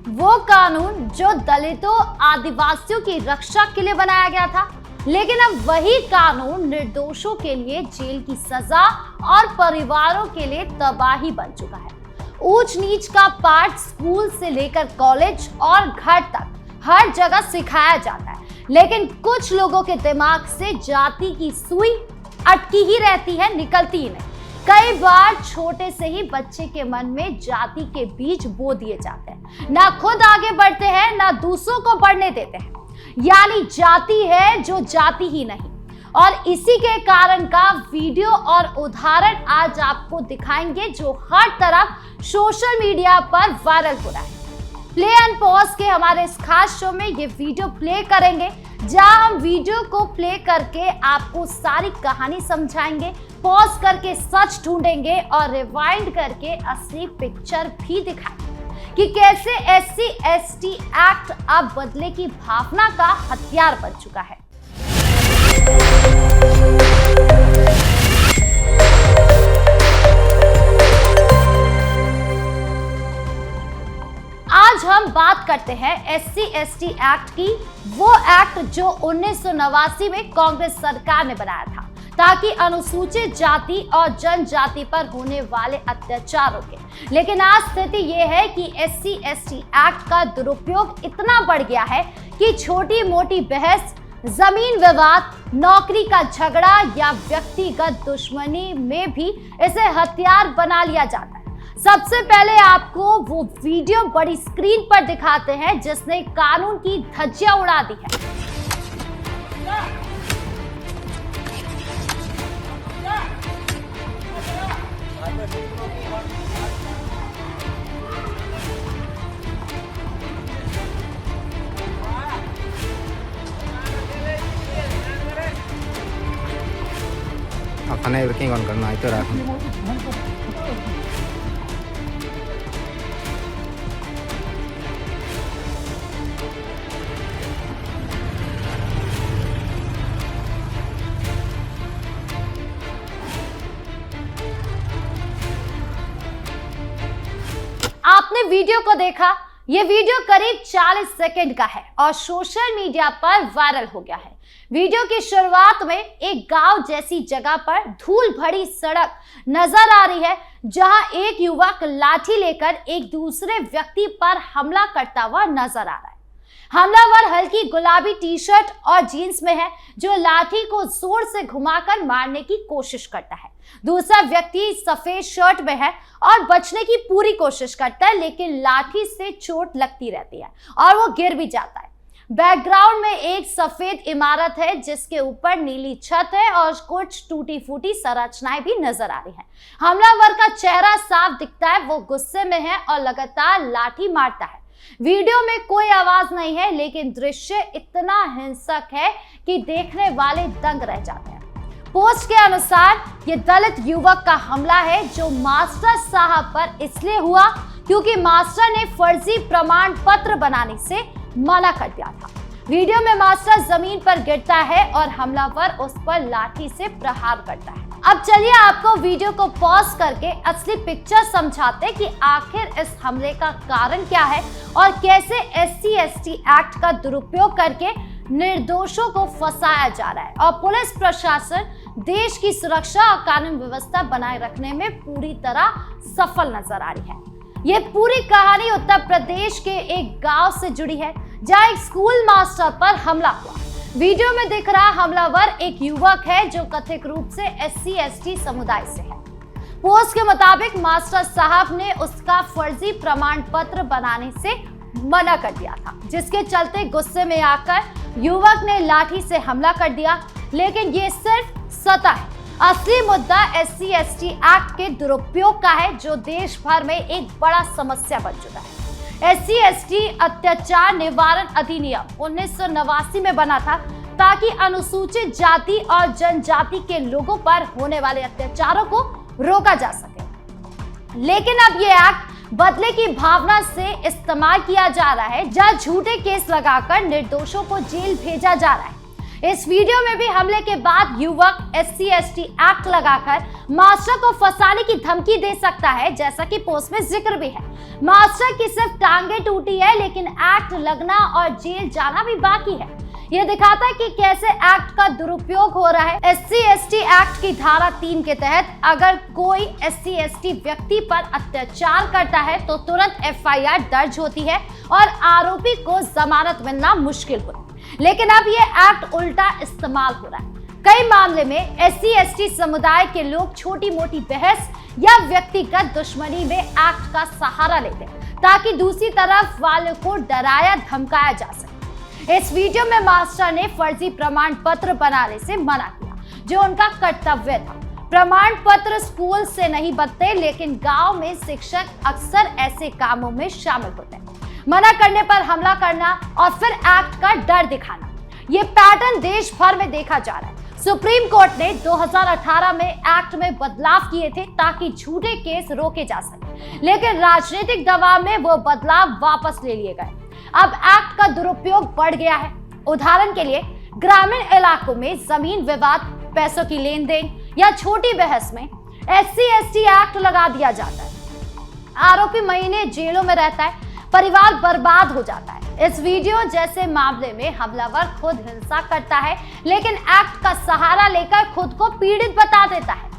वो कानून जो दलितों आदिवासियों की रक्षा के लिए बनाया गया था, लेकिन अब वही कानून निर्दोषों के लिए जेल की सजा और परिवारों के लिए तबाही बन चुका है। ऊंच नीच का पाठ स्कूल से लेकर कॉलेज और घर तक हर जगह सिखाया जाता है, लेकिन कुछ लोगों के दिमाग से जाति की सुई अटकी ही रहती है, निकलती ही नहीं। कई बार छोटे से ही बच्चे के मन में जाति के बीज बो दिए जाते हैं, ना खुद आगे बढ़ते हैं ना दूसरों को बढ़ने देते हैं। यानी जाति है जो जाति ही नहीं। और इसी के कारण का वीडियो और उदाहरण आज आपको दिखाएंगे जो हर तरफ सोशल मीडिया पर वायरल हो रहा है। प्ले एंड पॉज के हमारे इस खास शो में ये वीडियो प्ले करेंगे, जहां हम वीडियो को प्ले करके आपको सारी कहानी समझाएंगे, पॉज करके सच ढूंढेंगे और रिवाइंड करके असली पिक्चर भी दिखाएंगे कि कैसे SC/ST एक्ट अब बदले की भावना का हथियार बन चुका है। आज हम बात करते हैं SC/ST एक्ट की, वो एक्ट जो 1989 में कांग्रेस सरकार ने बनाया था ताकि अनुसूचित जाति और जनजाति पर होने वाले अत्याचारों के। लेकिन आज स्थिति यह है कि SC/ST एक्ट का दुरुपयोग इतना बढ़ गया है कि छोटी मोटी बहस, जमीन विवाद, नौकरी का झगड़ा या व्यक्तिगत दुश्मनी में भी इसे हथियार बना लिया जाता है। सबसे पहले आपको वो वीडियो बड़ी स्क्रीन पर दिखाते हैं जिसने कानून की धज्जियां उड़ा दी है। अपने वर्किंग ऑन करना है तो रख। आपने वीडियो को देखा, ये वीडियो करीब 40 सेकंड का है और सोशल मीडिया पर वायरल हो गया है। वीडियो की शुरुआत में एक गांव जैसी जगह पर धूल भरी सड़क नजर आ रही है, जहां एक युवक लाठी लेकर एक दूसरे व्यक्ति पर हमला करता हुआ नजर आ रहा है। हमलावर हल्की गुलाबी टी-शर्ट और जीन्स में है, जो लाठी को जोर से घुमाकर मारने की कोशिश करता है। दूसरा व्यक्ति सफेद शर्ट में है और बचने की पूरी कोशिश करता है, लेकिन लाठी से चोट लगती रहती है और वो गिर भी जाता है। बैकग्राउंड में एक सफेद इमारत है जिसके ऊपर नीली छत है और कुछ टूटी फूटी संरचनाएं भी नजर आ रही हैं। हमलावर का चेहरा साफ दिखता है, वो गुस्से में है और लगातार लाठी मारता है। वीडियो में कोई आवाज नहीं है, लेकिन दृश्य इतना हिंसक है कि देखने वाले दंग रह जाते हैं। पोस्ट के अनुसार ये दलित युवक का हमला है जो मास्टर साहब पर इसलिए हुआ क्योंकि मास्टर ने फर्जी प्रमाण पत्र बनाने से मना कर दिया था। वीडियो में मास्टर जमीन पर गिरता है और हमलावर उस पर लाठी से प्रहार करता है। अब चलिए आपको वीडियो को पॉज करके असली पिक्चर समझाते कि आखिर इस हमले का कारण क्या है और कैसे SC/ST एक्ट का दुरुपयोग करके निर्दोषों को फंसाया जा रहा है और पुलिस प्रशासन देश की सुरक्षा और कानून व्यवस्था बनाए रखने में पूरी तरह सफल नजर आ रही है। ये पूरी कहानी उत्तर प्रदेश के एक गांव से जुड़ी है, जहां एक स्कूल मास्टर पर हमला हुआ। वीडियो में दिख रहा हमलावर एक युवक है जो कथित रूप से SC/ST समुदाय से है। पोस्ट के मुताबिक मास्टर साहब ने उसका फर्जी प्रमाण पत्र बनाने से मना कर दिया था, जिसके चलते गुस्से में आकर युवक ने लाठी से हमला कर दिया। लेकिन ये सिर्फ सतह है, असली मुद्दा SC/ST एक्ट के दुरुपयोग का है, जो देश भर में एक बड़ा समस्या बन चुका है। SC/ST अत्याचार निवारण अधिनियम 1989 में बना था ताकि अनुसूचित जाति और जनजाति के लोगों पर होने वाले अत्याचारों को रोका जा सके। लेकिन अब ये एक्ट बदले की भावना से इस्तेमाल किया जा रहा है, जहां झूठे केस लगाकर निर्दोषों को जेल भेजा जा रहा है। इस वीडियो में भी हमले के बाद युवक SC/ST एक्ट लगाकर मास्टर को फंसाने की धमकी दे सकता है, जैसा कि पोस्ट में जिक्र भी है। मास्टर की सिर्फ टांगे टूटी है, लेकिन एक्ट लगना और जेल जाना भी बाकी है। यह दिखाता है कि कैसे एक्ट का दुरुपयोग हो रहा है। SC/ST एक्ट की धारा 3 के तहत अगर कोई SC/ST व्यक्ति पर अत्याचार करता है तो तुरंत FIR दर्ज होती है और आरोपी को जमानत मिलना मुश्किल होती है। लेकिन अब ये एक्ट उल्टा इस्तेमाल हो रहा है। कई मामले में SC/ST समुदाय के लोग छोटी मोटी बहस या व्यक्तिगत दुश्मनी में एक्ट का सहारा लेते हैं ताकि दूसरी तरफ वाले को डराया धमकाया जा सके। इस वीडियो में मास्टर ने फर्जी प्रमाण पत्र बनाने से मना किया, जो उनका कर्तव्य था। प्रमाण पत्र स्कूल से नहीं बनते, लेकिन गांव में शिक्षक अक्सर ऐसे कामों में शामिल होते हैं। मना करने पर हमला करना और फिर एक्ट का डर दिखाना, ये पैटर्न देश भर में देखा जा रहा है। सुप्रीम कोर्ट ने 2018 में एक्ट में बदलाव किए थे ताकि झूठे केस रोके जा सके, लेकिन राजनीतिक दबाव में वो बदलाव वापस ले लिए गए। अब एक्ट का दुरुपयोग बढ़ गया है। उदाहरण के लिए ग्रामीण इलाकों में जमीन विवाद, पैसों की लेन देन या छोटी बहस में SC/ST एक्ट लगा दिया जाता है। आरोपी महीने जेलों में रहता है, परिवार बर्बाद हो जाता है। इस वीडियो जैसे मामले में हमलावर खुद हिंसा करता है, लेकिन एक्ट का सहारा लेकर खुद को पीड़ित बता देता है।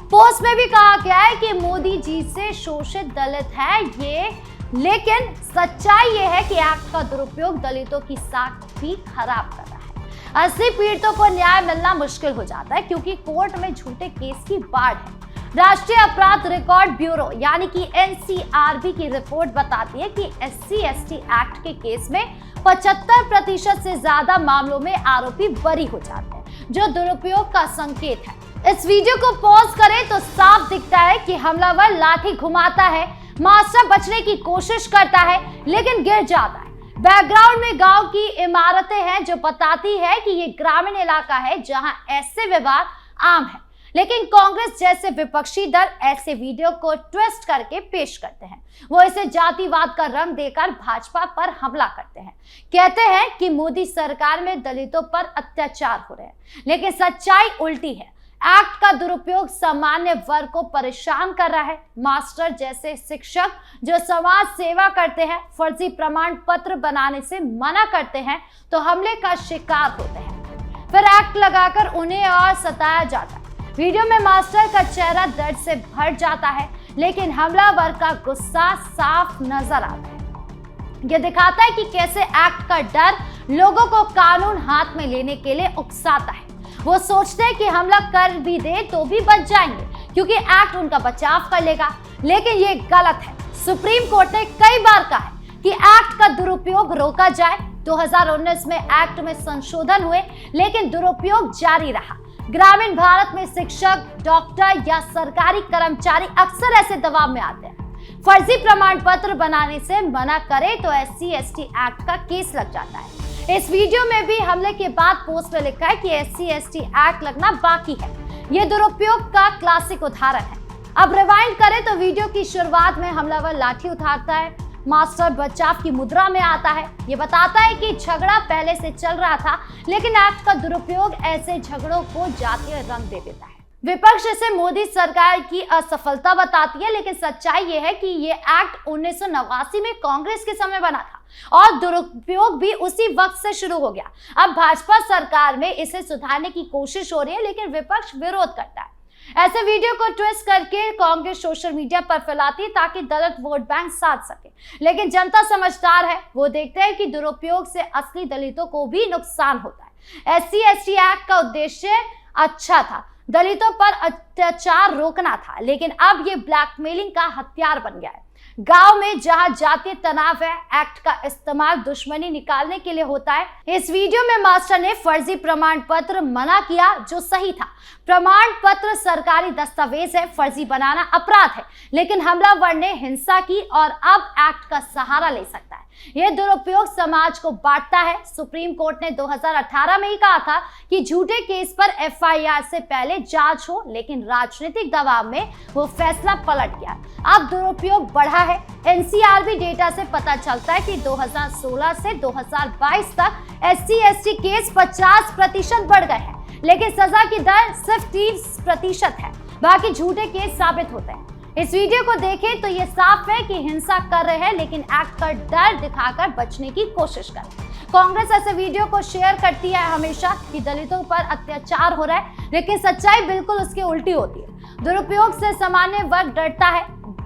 पोस्ट में भी कहा गया है कि मोदी जी से शोषित दलित है ये, लेकिन सच्चाई ये है कि एक्ट का दुरुपयोग दलितों की साख भी खराब कर रहा है। असली पीड़ितों को न्याय मिलना मुश्किल हो जाता है क्योंकि कोर्ट में झूठे केस की बाढ़ है। राष्ट्रीय अपराध रिकॉर्ड ब्यूरो यानी कि NCRB की रिपोर्ट बताती है कि SC/ST एक्ट के केस में 75% से ज्यादा मामलों में आरोपी बरी हो जाते हैं, जो दुरुपयोग का संकेत है। इस वीडियो को पॉज करें तो साफ दिखता है कि हमलावर लाठी घुमाता है, मास्टर बचने की कोशिश करता है लेकिन गिर जाता है। बैकग्राउंड में गांव की इमारतें हैं जो बताती है कि ये ग्रामीण इलाका है जहां ऐसे विवाद आम है, लेकिन कांग्रेस जैसे विपक्षी दल ऐसे वीडियो को ट्विस्ट करके पेश करते हैं। वो इसे जातिवाद का रंग देकर भाजपा पर हमला करते हैं, कहते हैं कि मोदी सरकार में दलितों पर अत्याचार हो रहे हैं, लेकिन सच्चाई उल्टी है। एक्ट का दुरुपयोग सामान्य वर्ग को परेशान कर रहा है। मास्टर जैसे शिक्षक जो समाज सेवा करते हैं, फर्जी प्रमाण पत्र बनाने से मना करते हैं तो हमले का शिकार होते हैं, फिर एक्ट लगाकर उन्हें और सताया जाता है। वीडियो में मास्टर का चेहरा दर्द से भर जाता है, लेकिन हमलावर का गुस्सा साफ नजर आता है। यह दिखाता है कि कैसे एक्ट का डर लोगों को कानून हाथ में लेने के लिए उकसाता है। वो सोचते हैं कि हमला कर भी दे तो भी बच जाएंगे क्योंकि एक्ट उनका बचाव कर लेगा, लेकिन ये गलत है। सुप्रीम कोर्ट ने कई बार कहा है कि एक्ट का दुरुपयोग रोका जाए। 2019 में एक्ट में संशोधन हुए, लेकिन दुरुपयोग जारी रहा। ग्रामीण भारत में शिक्षक, डॉक्टर या सरकारी कर्मचारी अक्सर ऐसे दबाव में आते हैं। फर्जी प्रमाण पत्र बनाने से मना करे तो SC/ST एक्ट का केस लग जाता है। इस वीडियो में भी हमले के बाद पोस्ट में लिखा है कि SC/ST एक्ट लगना बाकी है। ये दुरुपयोग का क्लासिक उदाहरण है। अब रिवाइंड करें तो वीडियो की शुरुआत में हमलावर लाठी उठाता है, मास्टर बचाव की मुद्रा में आता है। ये बताता है कि झगड़ा पहले से चल रहा था, लेकिन एक्ट का दुरुपयोग ऐसे झगड़ों को जातीय रंग दे देता है। विपक्ष इसे मोदी सरकार की असफलता बताती है, लेकिन सच्चाई ये है कि ये एक्ट 1989 में कांग्रेस के समय बना था और दुरुपयोग भी उसी वक्त से शुरू हो गया। अब भाजपा सरकार में इसे सुधारने की कोशिश हो रही है, लेकिन विपक्ष विरोध करता है। ऐसे वीडियो को ट्विस्ट करके कांग्रेस सोशल मीडिया पर फैलाती है ताकि दलित वोट बैंक साध सके, लेकिन जनता समझदार है। वो देखते हैं कि दुरुपयोग से असली दलितों को भी नुकसान होता है। SC/ST एक्ट का उद्देश्य अच्छा था, दलितों पर अत्याचार रोकना था, लेकिन अब ये ब्लैकमेलिंग का हथियार बन गया है। गांव में जहां जातीय तनाव है, एक्ट का इस्तेमाल दुश्मनी निकालने के लिए होता है। इस वीडियो में मास्टर ने फर्जी प्रमाण पत्र मना किया, जो सही था। प्रमाण पत्र सरकारी दस्तावेज है, फर्जी बनाना अपराध है, लेकिन हमलावर ने हिंसा की और अब एक्ट का सहारा ले सकता है। यह दुरुपयोग समाज को बांटता है। सुप्रीम कोर्ट ने 2018 में ही कहा था कि झूठे केस पर FIR से पहले जांच हो, लेकिन राजनीतिक दबाव में वो फैसला पलट गया। अब दुरुपयोग बढ़ा है। NCRB डेटा से पता चलता है कि 2016 से 2022 तक SC/ST केस 50% बढ़ गए हैं, लेकिन सजा की दर सिर्फ 30% है। बाकी झूठे केस साबित होते हैं। इस वीडियो को देखें तो ये साफ है कि हिंसा कर रहे हैं, लेकिन एक्ट का डर दिखाकर बचने की कोशिश कर रहे हैं। कांग्रेस ऐसे वीडियो को शेयर करती है हमेशा कि दलितों पर अत्याचार हो रहा है, लेकिन सच्चाई बिल्कुल उसके उल्टी होती है। दुरुपयोग से सामान्य वर्ग डरता है,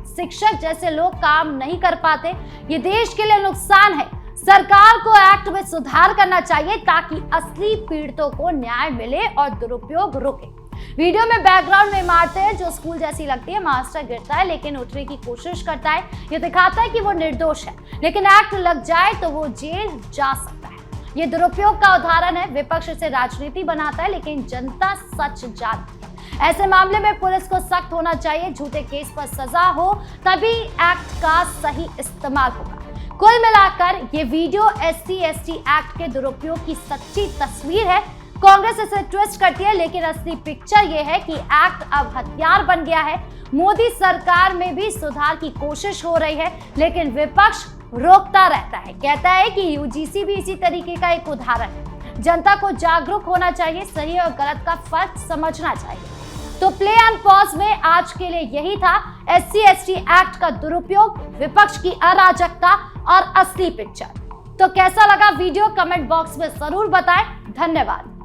शिक्षक जैसे लोग काम नहीं कर पाते। ये देश के लिए नुकसान है। सरकार को एक्ट में सुधार करना चाहिए ताकि असली पीड़ितों को न्याय मिले और दुरुपयोग रुके। वीडियो में बैकग्राउंड में इमारतें हैं जो स्कूल जैसी लगती है। मास्टर गिरता है लेकिन उठने की कोशिश करता है। ये दिखाता है कि वो निर्दोष है, लेकिन एक्ट लग जाए तो वो जेल जा सकता है। ये दुरुपयोग का उदाहरण है। विपक्ष इसे राजनीति बनाता है, लेकिन जनता सच जानती है। ऐसे मामले में पुलिस को सख्त होना चाहिए। झूठे केस पर सजा हो तभी एक्ट का सही इस्तेमाल होगा। कुल मिलाकर ये वीडियो SC/ST एक्ट के दुरुपयोग की सच्ची तस्वीर है। कांग्रेस इसे ट्विस्ट करती है, लेकिन असली पिक्चर ये है कि एक्ट अब हथियार बन गया है। मोदी सरकार में भी सुधार की कोशिश हो रही है, लेकिन विपक्ष रोकता रहता है। कहता है कि UGC भी इसी तरीके का एक उदाहरण है। जनता को जागरूक होना चाहिए, सही और गलत का फर्क समझना चाहिए। तो प्ले एंड पॉज में आज के लिए यही था। SC/ST एक्ट का दुरुपयोग, विपक्ष की अराजकता और असली पिक्चर। तो कैसा लगा वीडियो कमेंट बॉक्स में जरूर बताएं। धन्यवाद।